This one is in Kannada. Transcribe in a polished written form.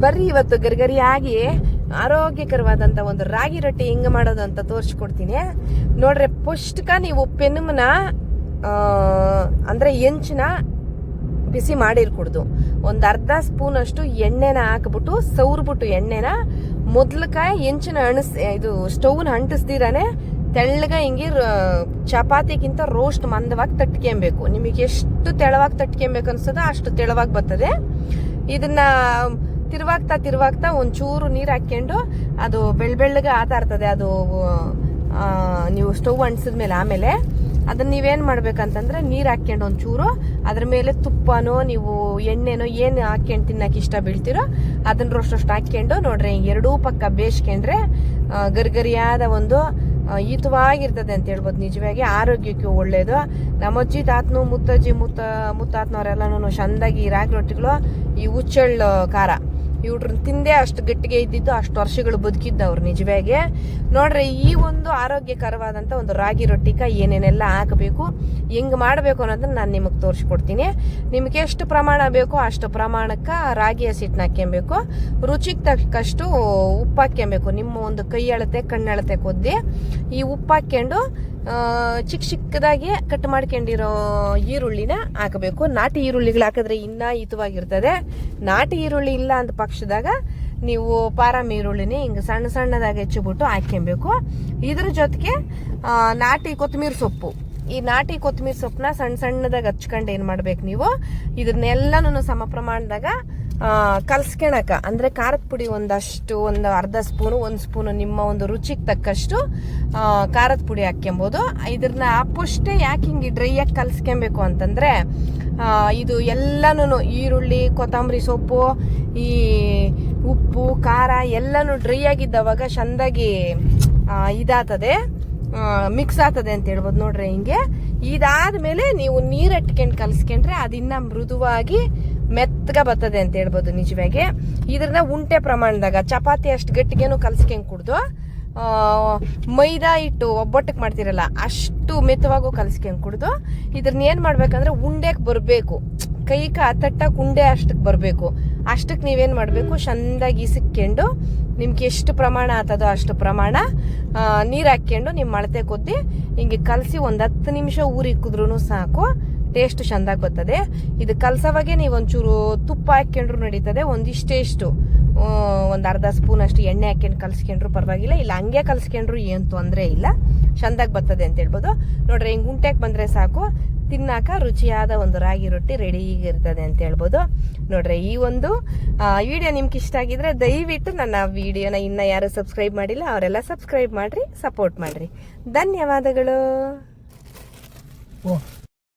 ಬರ್ರಿ ಇವತ್ತು ಗರಿಗರಿಯಾಗಿ ಆರೋಗ್ಯಕರವಾದಂತ ಒಂದು ರಾಗಿ ರೊಟ್ಟಿ ಹೆಂಗ್ ಮಾಡೋದು ಅಂತ ತೋರಿಸ್ಕೊಡ್ತೀನಿ ನೋಡ್ರಿ. ಪುಷ್ಟಕ ನೀವು ಪೆನ್ಮನ ಅಂದ್ರೆ ಹೆಂಚನ ಬಿಸಿ ಮಾಡಿರ್ಕೊಡ್ದು. ಒಂದ್ ಅರ್ಧ ಸ್ಪೂನ್ ಅಷ್ಟು ಎಣ್ಣೆನ ಹಾಕ್ಬಿಟ್ಟು ಸೌರ್ಬಿಟ್ಟು ಎಣ್ಣೆನ ಮೊದ್ಲಕ ಹೆಂಚನ ಇದು ಸ್ಟವ್ನ ಅಂಟಿಸ್ದಿರಾನೆ ತೆಳ್ಳಗ ಹಿಂಗೆ ಚಪಾತಿಗಿಂತ ರೋಸ್ಟ್ ಮಂದವಾಗಿ ತಟ್ಕೊಬೇಕು. ನಿಮಗೆ ಎಷ್ಟು ತೆಳವಾಗಿ ತಟ್ಕೊಬೇಕು ಅನ್ಸದ ಅಷ್ಟು ತೆಳವಾಗಿ ಬರ್ತದೆ. ಇದನ್ನ ತಿರುವಾಗ್ತಾ ಒಂಚೂರು ನೀರು ಹಾಕ್ಕೊಂಡು ಅದು ಬೆಳ್ಳಗೆ ಆತಾ ಇರ್ತದೆ. ಅದು ನೀವು ಸ್ಟವ್ ಅಂಟಿಸಿದ್ಮೇಲೆ ಆಮೇಲೆ ಅದನ್ನ ನೀವೇನ್ ಮಾಡ್ಬೇಕಂತಂದ್ರೆ ನೀರ್ ಹಾಕ್ಕೊಂಡು ಒಂಚೂರು ಅದ್ರ ಮೇಲೆ ತುಪ್ಪನೋ ನೀವು ಎಣ್ಣೆನೋ ಏನ್ ಹಾಕ್ಕೊಂಡು ತಿನ್ನಕ್ ಇಷ್ಟ ಬೀಳ್ತಿರೋ ಅದನ್ನ ರೋಸ್ಟ್ ಹಾಕ್ಕೊಂಡು ನೋಡ್ರಿ ಎರಡೂ ಪಕ್ಕ ಬೇಯಿಸ್ಕೊಂಡ್ರೆ ಗರಿಗರಿಯಾದ ಒಂದು ಹಿತವಾಗಿರ್ತದೆ ಅಂತ ಹೇಳ್ಬೋದು. ನಿಜವಾಗಿ ಆರೋಗ್ಯಕ್ಕೆ ಒಳ್ಳೇದು. ನಮ್ಮ ಅಜ್ಜಿ ತಾತನು ಮುತ್ತಾತ್ನವರೆಲ್ಲನೂ ಚಂದಾಗಿ ರಾಗಿ ರೊಟ್ಟಿಗಳು ಈ ಹುಚ್ಚಳ್ಳು ಖಾರ ಇವ್ರನ್ನ ತಿಂದೇ ಅಷ್ಟು ಗಟ್ಟಿಗೆ ಇದ್ದಿದ್ದು ಅಷ್ಟು ವರ್ಷಗಳು ಬದುಕಿದ್ದವ್ರು. ನಿಜವಾಗಿ ನೋಡ್ರಿ ಈ ಒಂದು ಆರೋಗ್ಯಕರವಾದಂತ ಒಂದು ರಾಗಿ ರೊಟ್ಟಿಕ ಏನೇನೆಲ್ಲ ಹಾಕಬೇಕು ಹೆಂಗ್ ಮಾಡಬೇಕು ಅನ್ನೋದನ್ನ ನಾನು ನಿಮಗೆ ತೋರಿಸ್ಕೊಡ್ತೀನಿ. ನಿಮ್ಗೆ ಎಷ್ಟು ಪ್ರಮಾಣ ಬೇಕೋ ಅಷ್ಟು ಪ್ರಮಾಣಕ್ಕೆ ರಾಗಿ ಹಸಿಟ್ಟನ್ನ ಹಾಕ್ಯಬೇಕು. ರುಚಿಗೆ ತಕ್ಕಷ್ಟು ಉಪ್ಪು ಹಾಕ್ಯಬೇಕು. ನಿಮ್ಮ ಒಂದು ಕೈ ಅಳತೆ ಕಣ್ಣಳತೆ ಕೊದ್ದಿ ಈ ಉಪ್ಪು ಹಾಕ್ಕೊಂಡು ಚಿಕ್ಕದಾಗಿ ಕಟ್ ಮಾಡ್ಕೊಂಡಿರೋ ಈರುಳ್ಳಿನ ಹಾಕಬೇಕು. ನಾಟಿ ಈರುಳ್ಳಿಗಳು ಹಾಕಿದ್ರೆ ಇನ್ನ ಹಿತವಾಗಿರ್ತದೆ. ನಾಟಿ ಈರುಳ್ಳಿ ಇಲ್ಲ ಅಂತ ಪಕ್ಷದಾಗ ನೀವು ಪಾರಮ್ ಈರುಳ್ಳಿನೇ ಹಿಂಗ ಸಣ್ಣದಾಗಿ ಹೆಚ್ಚಿಬಿಟ್ಟು ಹಾಕ್ಕೊಬೇಕು. ಇದ್ರ ಜೊತೆಗೆ ನಾಟಿ ಕೊತ್ತಂಬರಿ ಸೊಪ್ಪು, ಈ ನಾಟಿ ಕೊತ್ತಂಬರಿ ಸೊಪ್ಪನ್ನ ಸಣ್ಣದಾಗಿ ಹಚ್ಕೊಂಡು ಏನ್ ಮಾಡ್ಬೇಕು ನೀವು ಇದನ್ನೆಲ್ಲನೂ ಸಮ ಪ್ರಮಾಣದಾಗ ಕಲ್ಸ್ಕೊಳಕ ಅಂದ್ರೆ ಖಾರದ ಪುಡಿ ಒಂದು ಅರ್ಧ ಸ್ಪೂನು, 1 ಸ್ಪೂನು ನಿಮ್ಮ ಒಂದು ರುಚಿಗೆ ತಕ್ಕಷ್ಟು ಖಾರದ ಪುಡಿ ಹಾಕ್ಯಂಬೋದು. ಇದನ್ನ ಅಪ್ಪಷ್ಟೇ ಯಾಕೆ ಹಿಂಗೆ ಡ್ರೈ ಆಗಿ ಕಲ್ಸ್ಕೊಬೇಕು ಅಂತಂದ್ರೆ ಇದು ಎಲ್ಲಾನು ಈರುಳ್ಳಿ ಕೊತ್ತಂಬರಿ ಸೊಪ್ಪು ಈ ಉಪ್ಪು ಖಾರ ಎಲ್ಲಾನು ಡ್ರೈ ಆಗಿದ್ದವಾಗ ಚಂದಾಗಿ ಇದಾಗ್ತದೆ, ಮಿಕ್ಸ್ ಆಗ್ತದೆ ಅಂತ ಹೇಳ್ಬೋದು. ನೋಡ್ರಿ ಹಿಂಗೆ ಇದಾದ್ಮೇಲೆ ನೀವು ನೀರ್ ಇಟ್ಕೊಂಡು ಕಲ್ಸ್ಕೊಂಡ್ರೆ ಅದಿನ್ನ ಮೃದುವಾಗಿ ಮೆತ್ತಗ ಬರ್ತದೆ ಅಂತ ಹೇಳ್ಬೋದು. ನಿಜವಾಗಿ ಇದ್ರನ್ನ ಉಂಟೆ ಪ್ರಮಾಣದಾಗ ಚಪಾತಿ ಅಷ್ಟು ಗಟ್ಟಿಗೆನು ಕಲ್ಸ್ಕೊಂಡ್ ಕುಡ್ದು ಮೈದಾ ಹಿಟ್ಟು ಒಬ್ಬಟ್ಟಕ್ಕೆ ಮಾಡ್ತಿರಲ್ಲ ಅಷ್ಟು ಮೆತ್ತವಾಗೂ ಕಲ್ಸ್ಕೊಂಡ್ ಕುಡ್ದು ಇದ್ರನ್ನ ಏನ್ ಮಾಡ್ಬೇಕಂದ್ರೆ ಉಂಡೆಕ್ ಬರ್ಬೇಕು, ಕೈಕ ತಟ್ಟಕ್ ಉಂಡೆ ಅಷ್ಟಕ್ ಬರ್ಬೇಕು. ಅಷ್ಟಕ್ಕೆ ನೀವೇನ್ ಮಾಡ್ಬೇಕು ಚಂದಾಗಿ ಇಸಿಕೊಂಡು ನಿಮ್ಗೆ ಎಷ್ಟು ಪ್ರಮಾಣ ಆಗ್ತದೋ ಅಷ್ಟು ಪ್ರಮಾಣ ನೀರ್ ಹಾಕ್ಕೊಂಡು ನಿಮ್ ಅಳತೆ ಕೊದ್ದಿ ಹಿಂಗೆ ಕಲಸಿ 10 ನಿಮಿಷ ಊರಿಕ್ಕಿದ್ರು ಸಾಕು. ಟೇಸ್ಟ್ ಚಂದಾಗಿ ಬರ್ತದೆ. ಇದು ಕಲ್ಸವಾಗೆ ನೀವು ಒಂಚೂರು ತುಪ್ಪ ಹಾಕ್ಕೊಂಡ್ರು ನಡೀತದೆ. ಒಂದಿಷ್ಟು ಒಂದು ಅರ್ಧ ಸ್ಪೂನ್ ಅಷ್ಟು ಎಣ್ಣೆ ಹಾಕ್ಕೊಂಡು ಕಲ್ಸ್ಕೊಂಡ್ರು ಪರವಾಗಿಲ್ಲ. ಇಲ್ಲ ಹಂಗೆ ಕಲ್ಸ್ಕೊಂಡ್ರು ಏನು ತೊಂದರೆ ಇಲ್ಲ, ಚಂದಾಗಿ ಬರ್ತದೆ ಅಂತ ಹೇಳ್ಬೋದು. ನೋಡ್ರಿ ಹಿಂಗ್ ಉಂಟೆಗೆ ಬಂದ್ರೆ ಸಾಕು, ತಿನ್ನಾಕ ರುಚಿಯಾದ ಒಂದು ರಾಗಿ ರೊಟ್ಟಿ ರೆಡಿ ಇರ್ತದೆ ಅಂತ ಹೇಳ್ಬೋದು. ನೋಡ್ರಿ ಈ ಒಂದು ವಿಡಿಯೋ ನಿಮ್ಗೆ ಇಷ್ಟ ಆಗಿದ್ರೆ ದಯವಿಟ್ಟು ನನ್ನ ವಿಡಿಯೋನ ಇನ್ನ ಯಾರು ಸಬ್ಸ್ಕ್ರೈಬ್ ಮಾಡಿಲ್ಲ ಅವರೆಲ್ಲ ಸಬ್ಸ್ಕ್ರೈಬ್ ಮಾಡ್ರಿ, ಸಪೋರ್ಟ್ ಮಾಡ್ರಿ. ಧನ್ಯವಾದಗಳು.